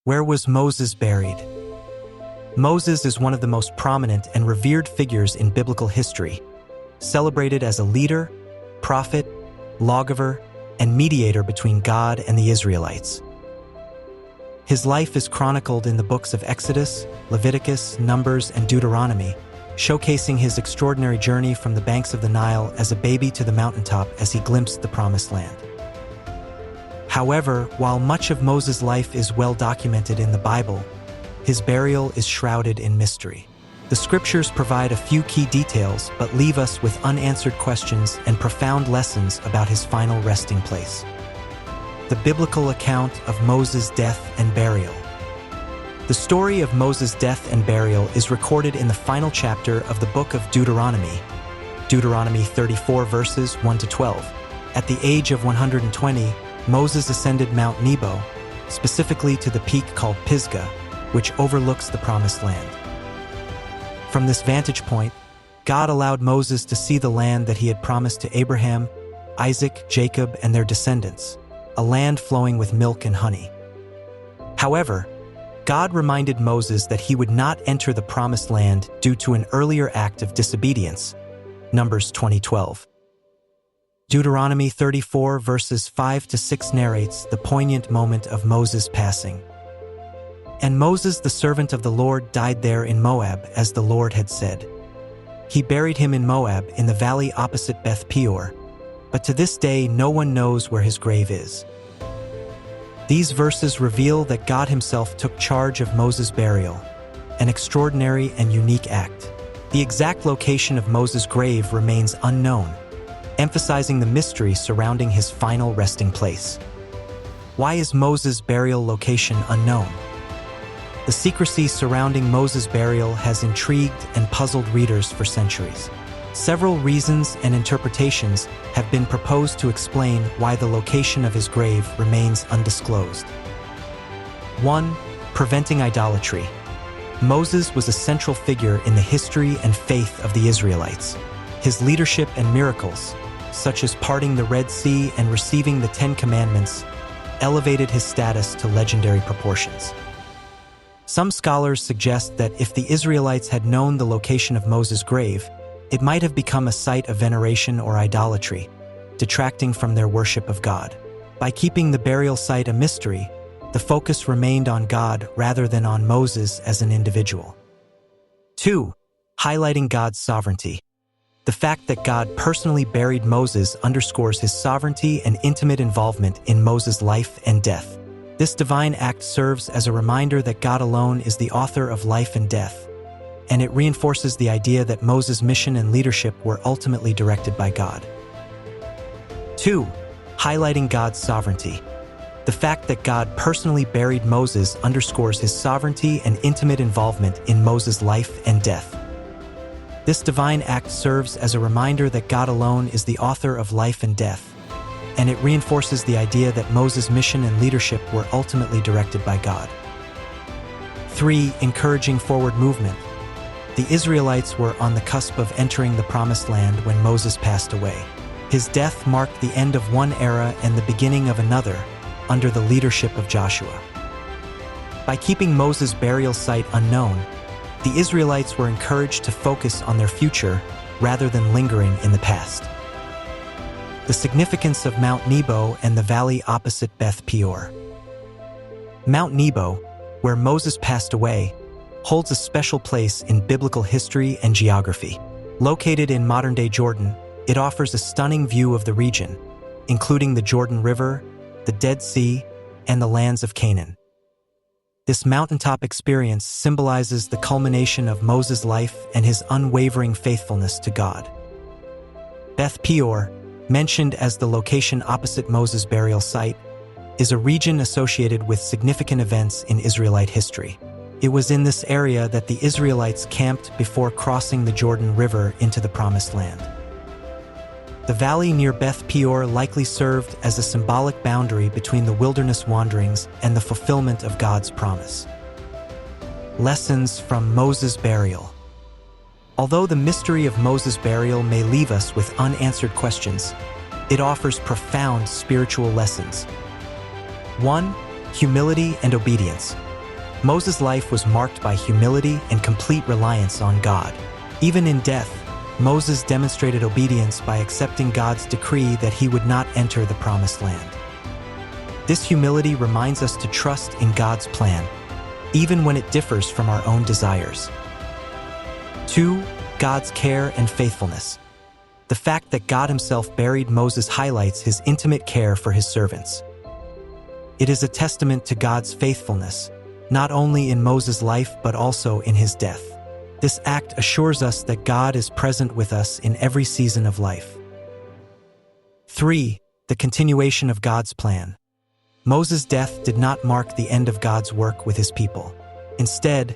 Where was Moses buried? Moses is one of the most prominent and revered figures in biblical history, celebrated as a leader, prophet, lawgiver, and mediator between God and the Israelites. His life is chronicled in the books of Exodus, Leviticus, Numbers, and Deuteronomy, showcasing his extraordinary journey from the banks of the Nile as a baby to the mountaintop as he glimpsed the Promised Land. However, while much of Moses' life is well documented in the Bible, his burial is shrouded in mystery. The scriptures provide a few key details but leave us with unanswered questions and profound lessons about his final resting place. The biblical account of Moses' death and burial. The story of Moses' death and burial is recorded in the final chapter of the book of Deuteronomy, Deuteronomy 34 verses 1 to 12. At the age of 120, Moses ascended Mount Nebo, specifically to the peak called Pisgah, which overlooks the Promised Land. From this vantage point, God allowed Moses to see the land that he had promised to Abraham, Isaac, Jacob, and their descendants, a land flowing with milk and honey. However, God reminded Moses that he would not enter the Promised Land due to an earlier act of disobedience, Numbers 20:12. Deuteronomy 34 verses 5 to 6 narrates the poignant moment of Moses' passing. And Moses, the servant of the Lord, died there in Moab, as the Lord had said. He buried him in Moab, in the valley opposite Beth Peor, but to this day no one knows where his grave is. These verses reveal that God himself took charge of Moses' burial, an extraordinary and unique act. The exact location of Moses' grave remains unknown, emphasizing the mystery surrounding his final resting place. Why is Moses' burial location unknown? The secrecy surrounding Moses' burial has intrigued and puzzled readers for centuries. Several reasons and interpretations have been proposed to explain why the location of his grave remains undisclosed. 1. Preventing idolatry. Moses was a central figure in the history and faith of the Israelites. His leadership and miracles, such as parting the Red Sea and receiving the Ten Commandments, elevated his status to legendary proportions. Some scholars suggest that if the Israelites had known the location of Moses' grave, it might have become a site of veneration or idolatry, detracting from their worship of God. By keeping the burial site a mystery, the focus remained on God rather than on Moses as an individual. 2. Highlighting God's sovereignty. The fact that God personally buried Moses underscores his sovereignty and intimate involvement in Moses' life and death. This divine act serves as a reminder that God alone is the author of life and death, and it reinforces the idea that Moses' mission and leadership were ultimately directed by God. 2. Highlighting God's sovereignty. The fact that God personally buried Moses underscores his sovereignty and intimate involvement in Moses' life and death. This divine act serves as a reminder that God alone is the author of life and death, and it reinforces the idea that Moses' mission and leadership were ultimately directed by God. 3. Encouraging forward movement. The Israelites were on the cusp of entering the Promised Land when Moses passed away. His death marked the end of one era and the beginning of another, under the leadership of Joshua. By keeping Moses' burial site unknown, the Israelites were encouraged to focus on their future rather than lingering in the past. The significance of Mount Nebo and the valley opposite Beth Peor. Mount Nebo, where Moses passed away, holds a special place in biblical history and geography. Located in modern-day Jordan, it offers a stunning view of the region, including the Jordan River, the Dead Sea, and the lands of Canaan. This mountaintop experience symbolizes the culmination of Moses' life and his unwavering faithfulness to God. Beth Peor, mentioned as the location opposite Moses' burial site, is a region associated with significant events in Israelite history. It was in this area that the Israelites camped before crossing the Jordan River into the Promised Land. The valley near Beth Peor likely served as a symbolic boundary between the wilderness wanderings and the fulfillment of God's promise. Lessons from Moses' burial. Although the mystery of Moses' burial may leave us with unanswered questions, it offers profound spiritual lessons. 1. Humility and obedience. Moses' life was marked by humility and complete reliance on God. Even in death, Moses demonstrated obedience by accepting God's decree that he would not enter the Promised Land. This humility reminds us to trust in God's plan, even when it differs from our own desires. 2. God's care and faithfulness. The fact that God himself buried Moses highlights his intimate care for his servants. It is a testament to God's faithfulness, not only in Moses' life but also in his death. This act assures us that God is present with us in every season of life. 3. The continuation of God's plan. Moses' death did not mark the end of God's work with his people. Instead,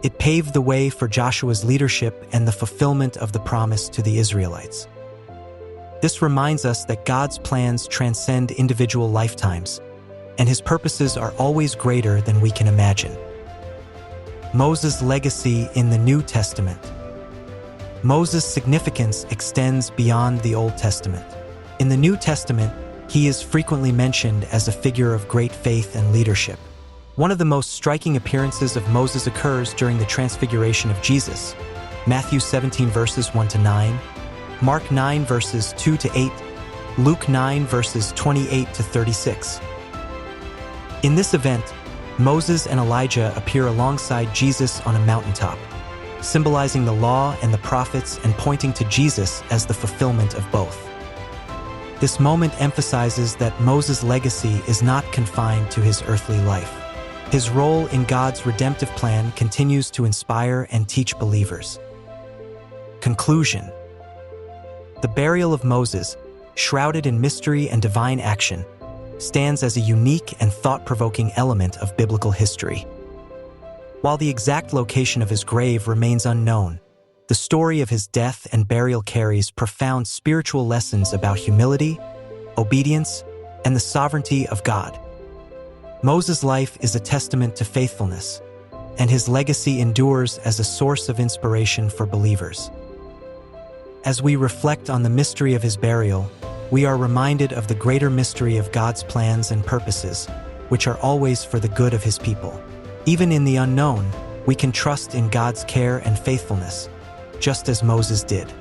it paved the way for Joshua's leadership and the fulfillment of the promise to the Israelites. This reminds us that God's plans transcend individual lifetimes, and his purposes are always greater than we can imagine. Moses' legacy in the New Testament. Moses' significance extends beyond the Old Testament. In the New Testament, he is frequently mentioned as a figure of great faith and leadership. One of the most striking appearances of Moses occurs during the transfiguration of Jesus, Matthew 17 verses 1 to 9, Mark 9 verses 2 to 8, Luke 9 verses 28 to 36. In this event, Moses and Elijah appear alongside Jesus on a mountaintop, symbolizing the law and the prophets and pointing to Jesus as the fulfillment of both. This moment emphasizes that Moses' legacy is not confined to his earthly life. His role in God's redemptive plan continues to inspire and teach believers. Conclusion. The burial of Moses, shrouded in mystery and divine action, stands as a unique and thought-provoking element of biblical history. While the exact location of his grave remains unknown, the story of his death and burial carries profound spiritual lessons about humility, obedience, and the sovereignty of God. Moses' life is a testament to faithfulness, and his legacy endures as a source of inspiration for believers. As we reflect on the mystery of his burial, we are reminded of the greater mystery of God's plans and purposes, which are always for the good of his people. Even in the unknown, we can trust in God's care and faithfulness, just as Moses did.